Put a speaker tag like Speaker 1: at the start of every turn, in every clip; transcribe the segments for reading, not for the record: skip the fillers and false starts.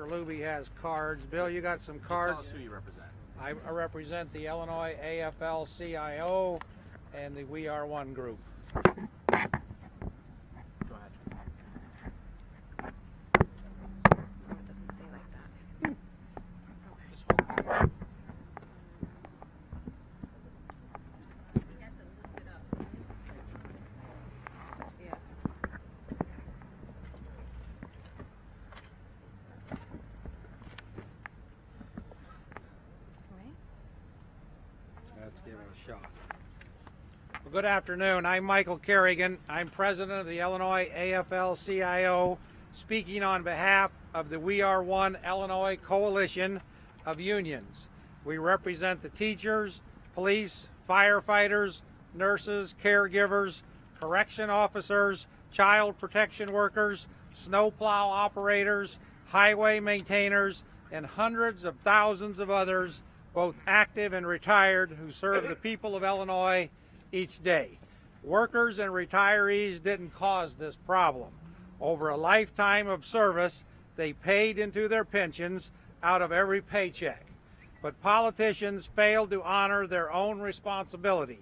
Speaker 1: Mr. Luby has cards. Bill, you got some cards?
Speaker 2: Just tell us who you represent.
Speaker 1: I represent the Illinois AFL-CIO and the We Are One group.
Speaker 2: Go ahead.
Speaker 3: It doesn't stay like that.
Speaker 2: Just hold it.
Speaker 3: You have to lift it up. Yeah. Right?
Speaker 1: Let's give it a shot. Well, good afternoon. I'm Michael Carrigan. I'm president of the Illinois AFL-CIO, speaking on behalf of the We Are One Illinois Coalition of Unions. We represent the teachers, police, firefighters, nurses, caregivers, correction officers, child protection workers, snowplow operators, highway maintainers, and hundreds of thousands of others, both active and retired, who serve the people of Illinois each day. Workers and retirees didn't cause this problem. Over a lifetime of service, they paid into their pensions out of every paycheck. But politicians failed to honor their own responsibility.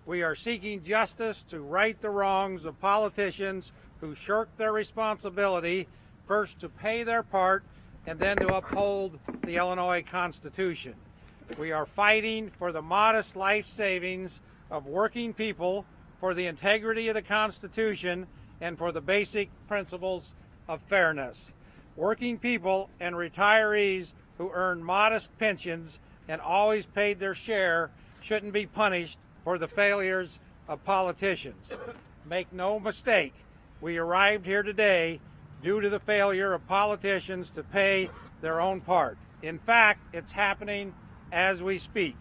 Speaker 1: We are seeking justice to right the wrongs of politicians who shirk their responsibility, first to pay their part and then to uphold the Illinois Constitution. We are fighting for the modest life savings of working people, for the integrity of the Constitution, and for the basic principles of fairness. Working people and retirees who earn modest pensions and always paid their share shouldn't be punished for the failures of politicians. Make no mistake, we arrived here today due to the failure of politicians to pay their own part. In fact, it's happening as we speak.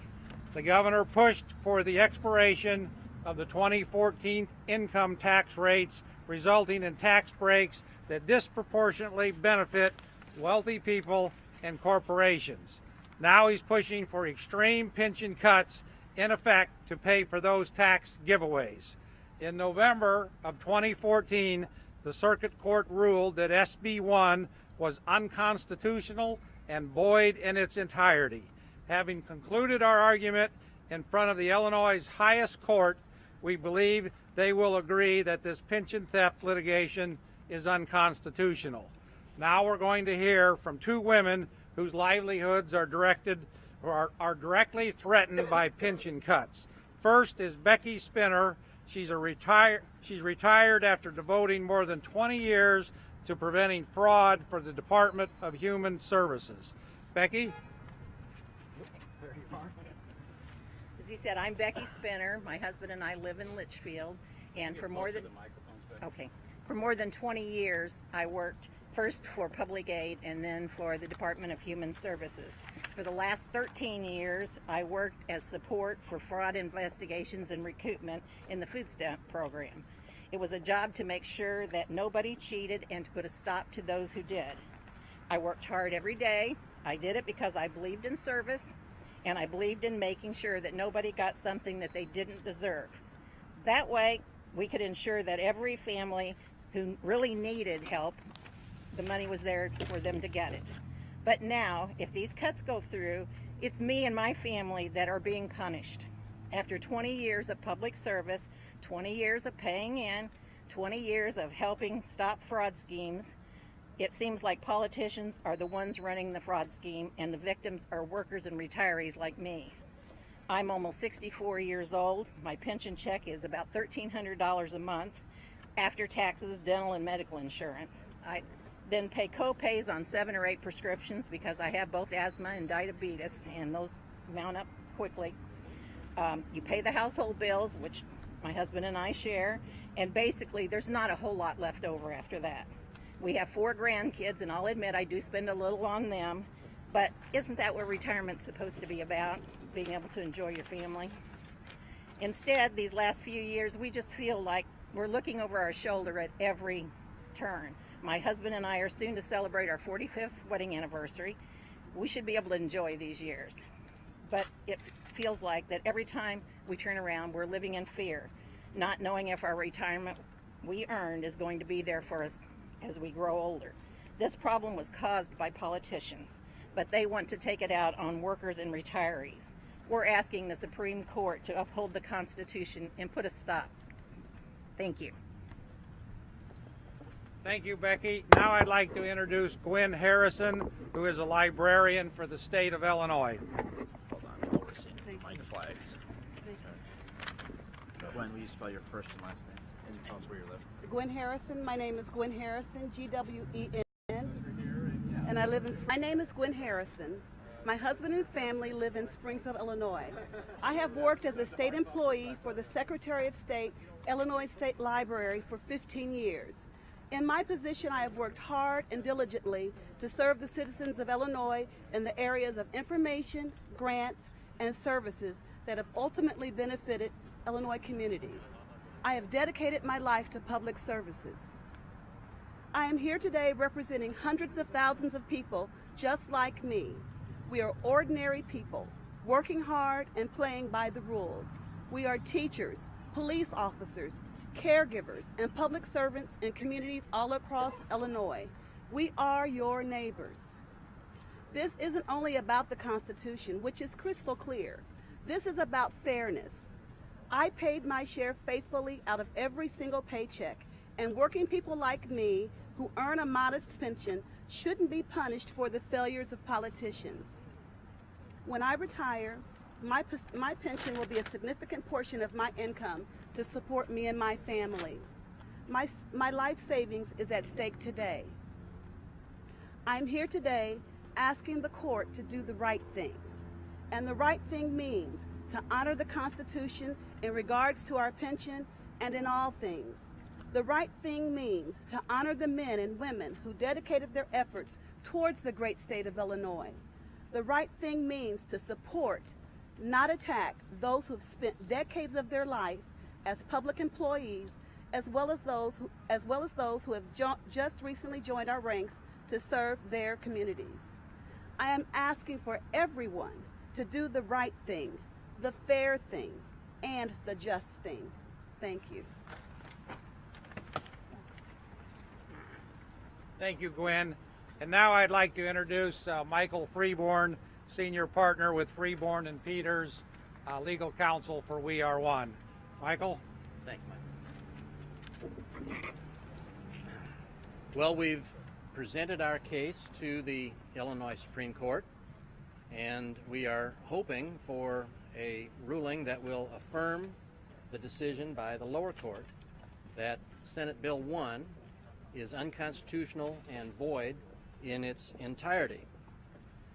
Speaker 1: The governor pushed for the expiration of the 2014 income tax rates, resulting in tax breaks that disproportionately benefit wealthy people and corporations. Now he's pushing for extreme pension cuts, in effect, to pay for those tax giveaways. In November of 2014, the Circuit Court ruled that SB 1 was unconstitutional and void in its entirety. Having concluded our argument in front of the Illinois' highest court, we believe they will agree that this pension theft litigation is unconstitutional. Now we're going to hear from two women whose livelihoods are directly threatened by pension cuts. First is Becky Spinner. She's retired after devoting more than 20 years to preventing fraud for the Department of Human Services. Becky?
Speaker 2: There you are.
Speaker 4: As he said, I'm Becky Spinner. My husband and I live in Litchfield, and for more than 20 years, I worked first for public aid and then for the Department of Human Services. For the last 13 years, I worked as support for fraud investigations and recoupment in the food stamp program. It was a job to make sure that nobody cheated and to put a stop to those who did. I worked hard every day. I did it because I believed in service, and I believed in making sure that nobody got something that they didn't deserve. That way, we could ensure that every family who really needed help, the money was there for them to get it. But now, if these cuts go through, it's me and my family that are being punished. After 20 years of public service, 20 years of paying in, 20 years of helping stop fraud schemes, it seems like politicians are the ones running the fraud scheme and the victims are workers and retirees like me. I'm almost 64 years old. My pension check is about $1,300 a month after taxes, dental, and medical insurance. I then pay co-pays on 7 or 8 prescriptions because I have both asthma and diabetes, and those mount up quickly. You pay the household bills, which my husband and I share, and basically there's not a whole lot left over after that. We have 4 grandkids, and I'll admit I do spend a little on them, but isn't that what retirement's supposed to be about? Being able to enjoy your family? Instead, these last few years, we just feel like we're looking over our shoulder at every turn. My husband and I are soon to celebrate our 45th wedding anniversary. We should be able to enjoy these years. But it feels like that every time we turn around, we're living in fear, not knowing if our retirement we earned is going to be there for us as we grow older. This problem was caused by politicians, but they want to take it out on workers and retirees. We're asking the Supreme Court to uphold the Constitution and put a stop. Thank you.
Speaker 1: Thank you, Becky. Now I'd like to introduce Quinn Harrison, who is a librarian for the state of Illinois.
Speaker 2: Hold on, while we're seeing mic flags. Gwen, will you spell your first and last name? And tell us where you live.
Speaker 5: Gwen Harrison. My name is Gwen Harrison, G-W-E-N. And I live in. My name is Gwen Harrison. My husband and family live in Springfield, Illinois. I have worked as a state employee for the Secretary of State, Illinois State Library for 15 years. In my position, I have worked hard and diligently to serve the citizens of Illinois in the areas of information, grants, and services that have ultimately benefited Illinois communities. I have dedicated my life to public services. I am here today representing hundreds of thousands of people just like me. We are ordinary people, working hard and playing by the rules. We are teachers, police officers, caregivers, and public servants in communities all across Illinois. We are your neighbors. This isn't only about the Constitution, which is crystal clear. This is about fairness. I paid my share faithfully out of every single paycheck, and working people like me who earn a modest pension shouldn't be punished for the failures of politicians. When I retire, my pension will be a significant portion of my income to support me and my family. My life savings is at stake today. I'm here today asking the court to do the right thing. And the right thing means to honor the Constitution in regards to our pension and in all things. The right thing means to honor the men and women who dedicated their efforts towards the great state of Illinois. The right thing means to support, not attack, those who have spent decades of their life as public employees, as well as those who have just recently joined our ranks to serve their communities. I am asking for everyone to do the right thing, the fair thing, and the just thing. Thank you.
Speaker 1: Thank you, Gwen. And now I'd like to introduce Michael Freeborn, Senior Partner with Freeborn and Peters, Legal Counsel for We Are One. Michael?
Speaker 6: Thank you, Michael. Well, we've presented our case to the Illinois Supreme Court, and we are hoping for a ruling that will affirm the decision by the lower court that Senate Bill 1 is unconstitutional and void in its entirety,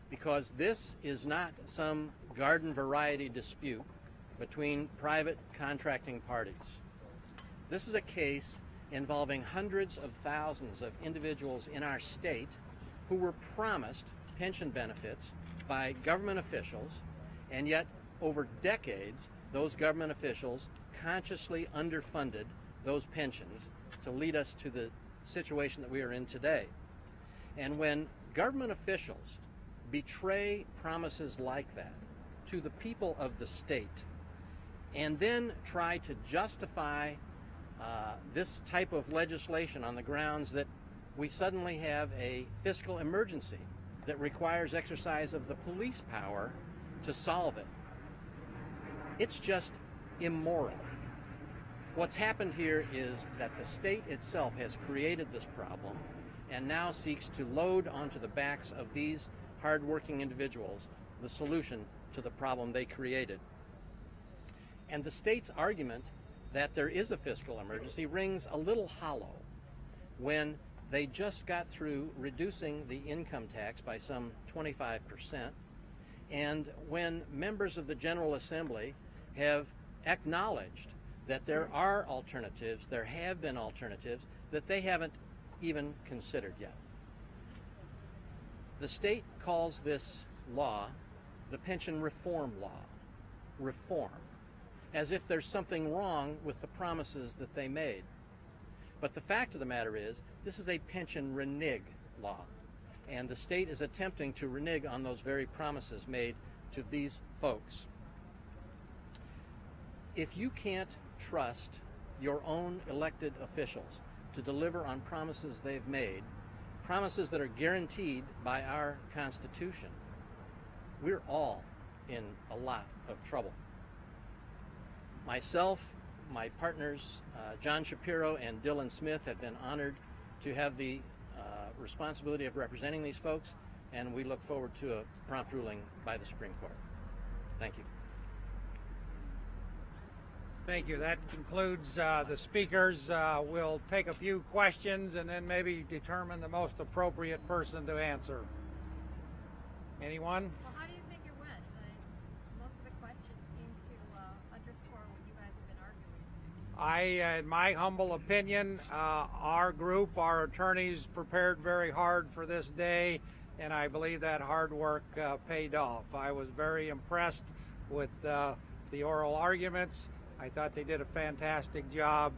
Speaker 6: because this is not some garden variety dispute between private contracting parties. This is a case involving hundreds of thousands of individuals in our state who were promised pension benefits by government officials, and yet over decades those government officials consciously underfunded those pensions to lead us to the situation that we are in today. And when government officials betray promises like that to the people of the state and then try to justify this type of legislation on the grounds that we suddenly have a fiscal emergency that requires exercise of the police power to solve it, it's just immoral. What's happened here is that the state itself has created this problem and now seeks to load onto the backs of these hardworking individuals the solution to the problem they created. And the state's argument that there is a fiscal emergency rings a little hollow when they just got through reducing the income tax by some 25%, and when members of the General Assembly have acknowledged that there are alternatives, there have been alternatives that they haven't even considered yet. The state calls this law the pension reform law, reform, as if there's something wrong with the promises that they made. But the fact of the matter is, this is a pension renege law, and the state is attempting to renege on those very promises made to these folks. If you can't trust your own elected officials to deliver on promises they've made, promises that are guaranteed by our Constitution, we're all in a lot of trouble. Myself, my partners, John Shapiro and Dylan Smith, have been honored to have the responsibility of representing these folks, and we look forward to a prompt ruling by the Supreme Court. Thank you.
Speaker 1: Thank you. That concludes the speakers. We'll take a few questions and then maybe determine the most appropriate person to answer. Anyone?
Speaker 3: Well, how do you think it went? Most of the questions seem to underscore what you guys have been arguing.
Speaker 1: In my humble opinion, our group, our attorneys prepared very hard for this day, and I believe that hard work paid off. I was very impressed with the oral arguments. I thought they did a fantastic job,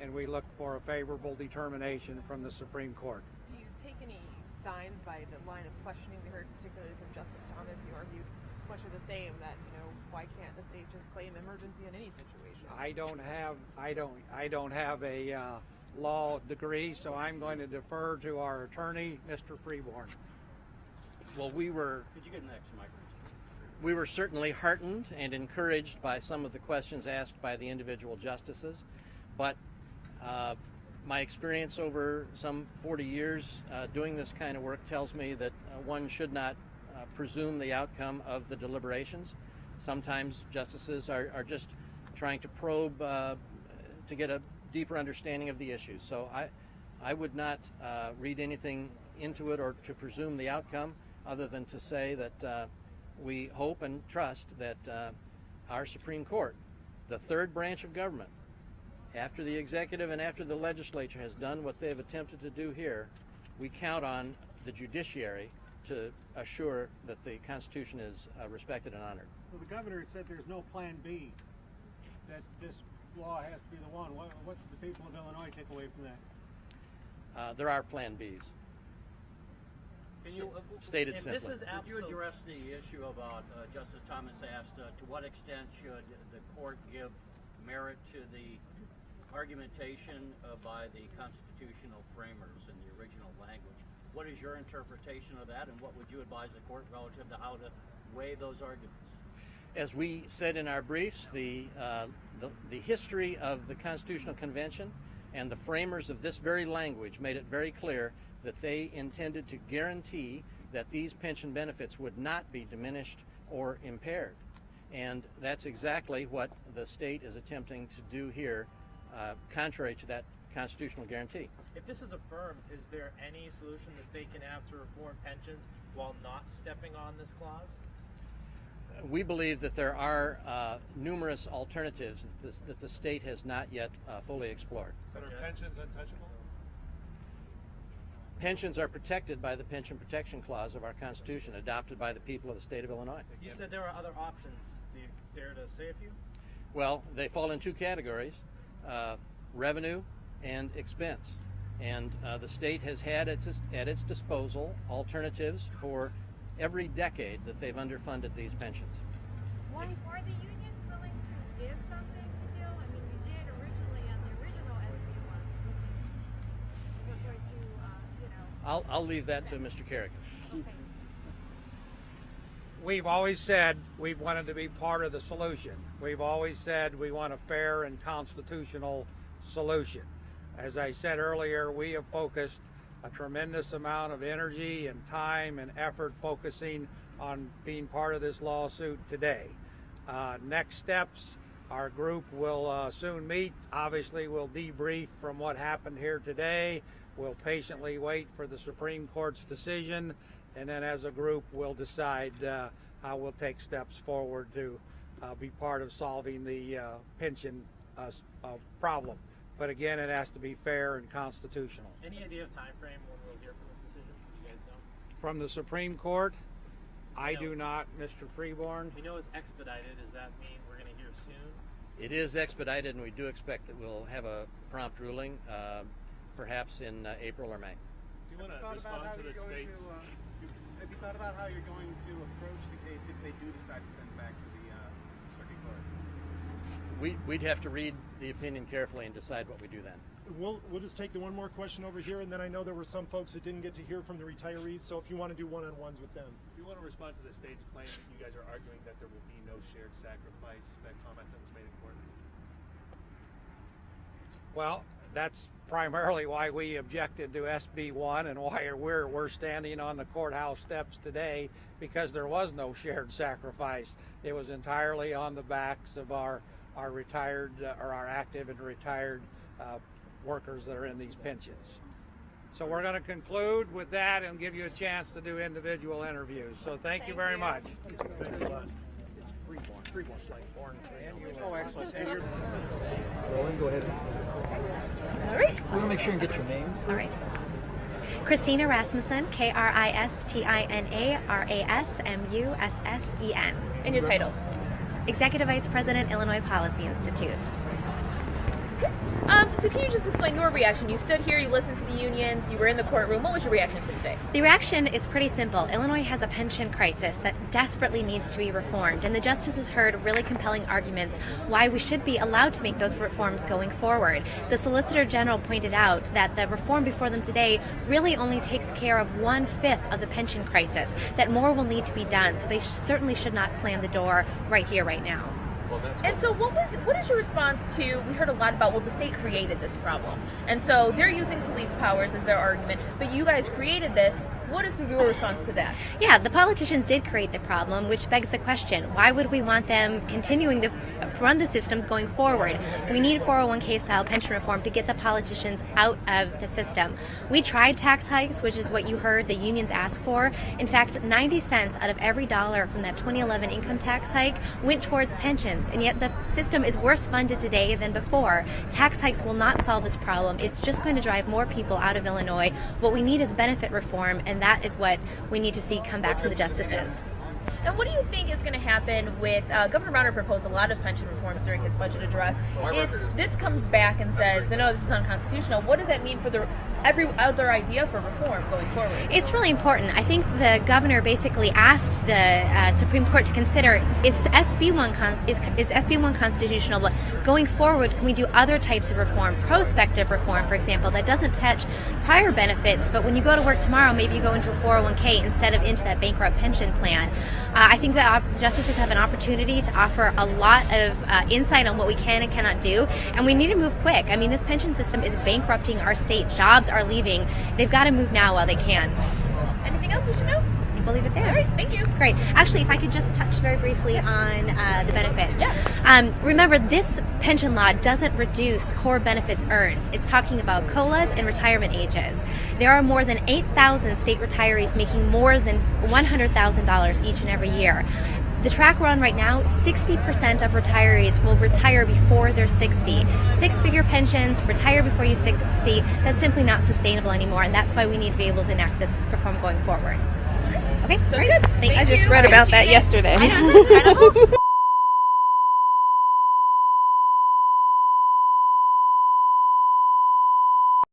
Speaker 1: and we look for a favorable determination from the Supreme Court.
Speaker 7: Do you take any signs by the line of questioning we heard, particularly from Justice Thomas? You argued much of the same, that, you know, why can't the state just claim emergency in any situation?
Speaker 1: I don't have a law degree, so I'm going to defer to our attorney, Mr. Freeborn.
Speaker 6: Well, we were
Speaker 2: Could you get next, Mike?
Speaker 6: We were certainly heartened and encouraged by some of the questions asked by the individual justices, but my experience over some 40 years doing this kind of work tells me that one should not presume the outcome of the deliberations. Sometimes justices are just trying to probe to get a deeper understanding of the issue. So I would not read anything into it or to presume the outcome, other than to say that we hope and trust that our Supreme Court, the third branch of government, after the executive and after the legislature has done what they've attempted to do here, we count on the judiciary to assure that the Constitution is respected and honored.
Speaker 8: Well, the governor said there's no plan B, that this law has to be the one. What should the people of Illinois take away from that?
Speaker 6: There are Plan Bs.
Speaker 9: Can you,
Speaker 6: Stated
Speaker 9: if
Speaker 6: simply.
Speaker 9: This is could you address the issue about Justice Thomas asked to what extent should the court give merit to the argumentation by the constitutional framers in the original language? What is your interpretation of that, and what would you advise the court relative to how to weigh those arguments?
Speaker 6: As we said in our briefs, the history of the Constitutional Convention and the framers of this very language made it very clear that they intended to guarantee that these pension benefits would not be diminished or impaired. And that's exactly what the state is attempting to do here, contrary to that constitutional guarantee.
Speaker 10: If this is affirmed, is there any solution the state can have to reform pensions while not stepping on this clause?
Speaker 6: We believe that there are numerous alternatives that the state has not yet fully explored.
Speaker 8: But are pensions untouchable?
Speaker 6: Pensions are protected by the Pension Protection Clause of our Constitution, adopted by the people of the state of Illinois.
Speaker 10: You said there are other options. Do you dare to say a few?
Speaker 6: Well, they fall in two categories, revenue and expense. And the state has had at its disposal alternatives for every decade that they've underfunded these pensions.
Speaker 3: Why are the unions willing to give something still? I mean, you did originally on the original SB one. You're going to, you know.
Speaker 6: I'll leave that to Mr. Carrigan.
Speaker 3: Okay.
Speaker 1: We've always said we wanted to be part of the solution. We've always said we want a fair and constitutional solution. As I said earlier, we have focused a tremendous amount of energy and time and effort focusing on being part of this lawsuit today. Next steps, our group will soon meet. Obviously, we'll debrief from what happened here today. We'll patiently wait for the Supreme Court's decision, and then as a group, we'll decide how we'll take steps forward to be part of solving the pension problem. But again, it has to be fair and constitutional.
Speaker 10: Any idea of time frame when we'll hear from this decision? You guys know?
Speaker 1: From the Supreme Court, I do not, Mr. Freeborn.
Speaker 10: We know it's expedited. Does that mean we're going to hear soon?
Speaker 6: It is expedited, and we do expect that we'll have a prompt ruling, perhaps in April or May.
Speaker 8: Do you want to respond to the states? Have you thought about how you're going to approach the case if they do decide to send it back to the circuit court?
Speaker 6: We'd have to read the opinion carefully and decide what we do then.
Speaker 11: We'll just take the one more question over here, and then I know there were some folks that didn't get to hear from the retirees, so if you want to do one-on-ones with them.
Speaker 12: Do you want to respond to the state's claim that you guys are arguing that there will be no shared sacrifice, that comment that was made in court?
Speaker 1: Well, that's primarily why we objected to SB1 and why we're standing on the courthouse steps today, because there was no shared sacrifice. It was entirely on the backs of our retired or our active and retired workers that are in these pensions. So we're going to conclude with that and give you a chance to do individual interviews. So thank you very much.
Speaker 11: Thanks a lot.
Speaker 2: Oh, excellent.
Speaker 13: Roland, go ahead.
Speaker 14: All right.
Speaker 13: I want to make sure you get your name.
Speaker 14: All right. Christina Rasmussen, KRISTINA RASMUSSEN.
Speaker 7: And your title?
Speaker 14: Executive Vice President, Illinois Policy Institute.
Speaker 7: So can you just explain your reaction? You stood here, you listened to the unions, you were in the courtroom. What was your reaction to today?
Speaker 14: The reaction is pretty simple. Illinois has a pension crisis that desperately needs to be reformed, and the justices heard really compelling arguments why we should be allowed to make those reforms going forward. The Solicitor General pointed out that the reform before them today really only takes care of 1/5 of the pension crisis, that more will need to be done, so they certainly should not slam the door right here, right now.
Speaker 7: And so what is your response to, we heard a lot about, well, the state created this problem. And so they're using police powers as their argument, but you guys created this. What is your response to that?
Speaker 14: Yeah, the politicians did create the problem, which begs the question, why would we want them continuing to run the systems going forward? We need 401k style pension reform to get the politicians out of the system. We tried tax hikes, which is what you heard the unions ask for. In fact, 90 cents out of every dollar from that 2011 income tax hike went towards pensions, and yet the system is worse funded today than before. Tax hikes will not solve this problem. It's just going to drive more people out of Illinois. What we need is benefit reform, and that is what we need to see come back from the justices.
Speaker 7: And what do you think is going to happen with Governor Browner proposed a lot of pension reforms during his budget address? If this comes back and says, no, this is unconstitutional, what does that mean for every other idea for reform going forward?
Speaker 14: It's really important. I think the governor basically asked the Supreme Court to consider, is SB1 constitutional, but going forward, can we do other types of reform, prospective reform, for example, that doesn't touch prior benefits, but when you go to work tomorrow, maybe you go into a 401k instead of into that bankrupt pension plan. I think that justices have an opportunity to offer a lot of insight on what we can and cannot do, and we need to move quick. I mean, this pension system is bankrupting our state. Jobs are leaving. They've got to move now while they can.
Speaker 7: Anything else we should know?
Speaker 14: We'll leave it there.
Speaker 7: All right, thank you.
Speaker 14: Great. Actually, if I could just touch very briefly on the benefits.
Speaker 7: Yeah.
Speaker 14: Remember, this pension law doesn't reduce core benefits earned. It's talking about COLAs and retirement ages. There are more than 8,000 state retirees making more than $100,000 each and every year. The track we're on right now, 60% of retirees will retire before they're 60. Six-figure pensions, retire before you're 60, that's simply not sustainable anymore, and that's why we need to be able to enact this reform going forward. Okay,
Speaker 7: So
Speaker 14: great.
Speaker 7: good.
Speaker 14: Thank
Speaker 7: I
Speaker 14: you.
Speaker 7: just read about that yesterday.
Speaker 14: I know, incredible.